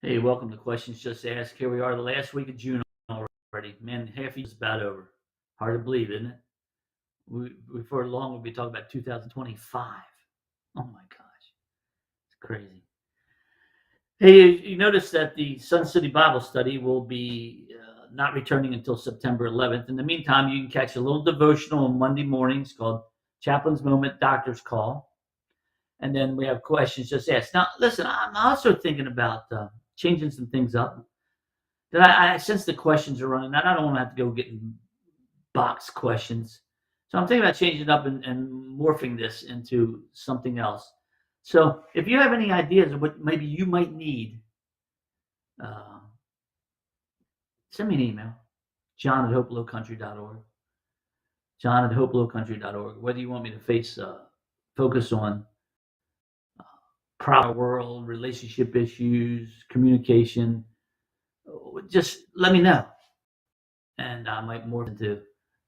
Hey, welcome to Questions Just Asked. Here we are, the last week of June already. Man, half a year is about over. Hard to believe, isn't it? Before long, we'll be talking about 2025. Oh my gosh, it's crazy. Hey, you notice that the Sun City Bible Study will be not returning until September 11th. In the meantime, you can catch a little devotional on Monday mornings called Chaplain's Moment, Doctor's Call. And then we have Questions Just Asked. Now, listen, I'm also thinking about changing some things up. That I since the questions are running out, I don't want to have to go getting box questions. So I'm thinking about changing it up and morphing this into something else. So if you have any ideas of what maybe you might need, uh, send me an email, john@hopelowcountry.org, john@hopelowcountry.org, whether you want me to focus on proud world, relationship issues, communication, just let me know. And I might morph into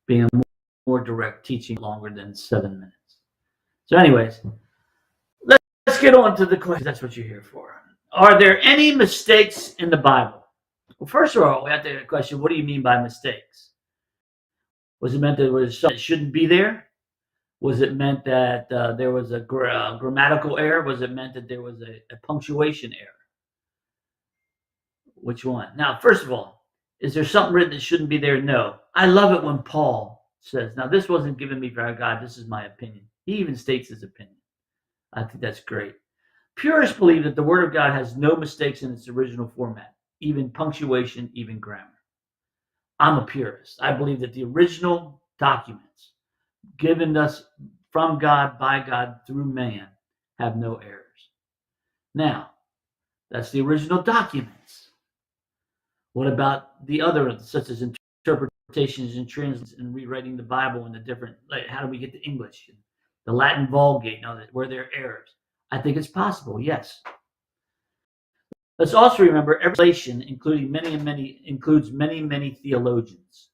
being a more direct teaching longer than 7 minutes. So anyways, let's get on to the question. That's what you're here for. Are there any mistakes in the Bible? Well, first of all, we have to ask the question, what do you mean by mistakes? Was it meant that there was something that shouldn't be there? Was it meant that there was a grammatical error? Was it meant that there was a punctuation error? Which one? Now, first of all, is there something written that shouldn't be there? No. I love it when Paul says, now this wasn't given me by God, this is my opinion. He even states his opinion. I think that's great. Purists believe that the Word of God has no mistakes in its original format, even punctuation, even grammar. I'm a purist. I believe that the original documents given us from God, by God, through man, have no errors. Now, that's the original documents. What about the other, such as interpretations and translations and rewriting the Bible in the different, like how do we get to English? The Latin Vulgate, were there errors? I think it's possible, yes. Let's also remember every translation, includes many theologians.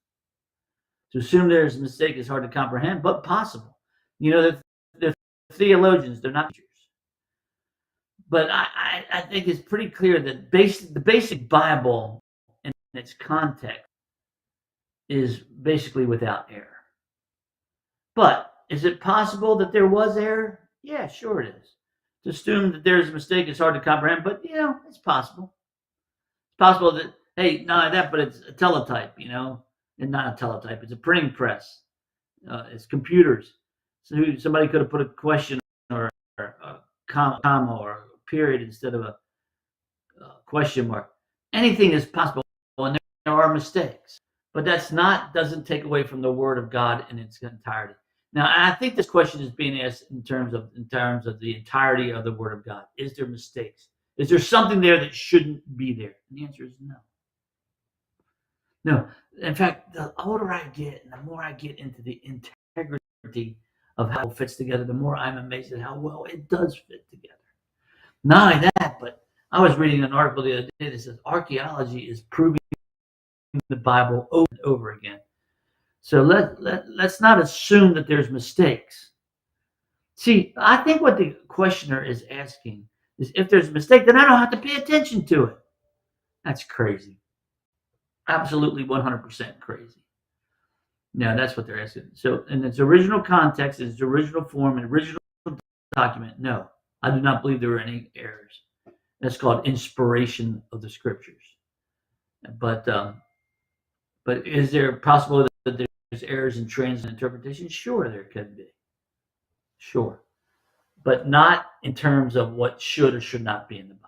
To assume there's a mistake is hard to comprehend, but possible. You know, they're theologians, they're not teachers. But I think it's pretty clear that the basic Bible in its context is basically without error. But is it possible that there was error? Yeah, sure it is. To assume that there's a mistake is hard to comprehend, but it's possible. It's possible that, hey, not only that, but it's a teletype, and not a teletype, it's a printing press. It's computers. So somebody could have put a question or a comma or a period instead of a question mark. Anything is possible, and there are mistakes. But doesn't take away from the Word of God in its entirety. Now, I think this question is being asked in terms of the entirety of the Word of God. Is there mistakes? Is there something there that shouldn't be there? And the answer is no. No. In fact, the older I get and the more I get into the integrity of how it fits together, the more I'm amazed at how well it does fit together. Not only that, but I was reading an article the other day that says archaeology is proving the Bible over and over again. So let's not assume that there's mistakes. See, I think what the questioner is asking is if there's a mistake, then I don't have to pay attention to it. That's crazy. Absolutely 100% crazy. Now, that's what they're asking. So in its original context, its original form, and original document, no, I do not believe there were any errors. That's called inspiration of the scriptures. But is there possible that there's errors in translation and interpretation? Sure, there could be. Sure. But not in terms of what should or should not be in the Bible.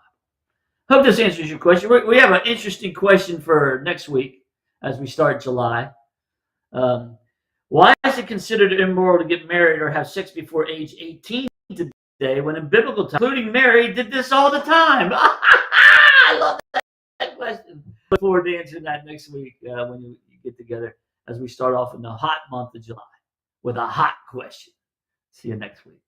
Hope this answers your question. We have an interesting question for next week as we start July. Why is it considered immoral to get married or have sex before age 18 today when in biblical times, including Mary, did this all the time? I love that question. Look forward to answering that next week when you get together as we start off in the hot month of July with a hot question. See you next week.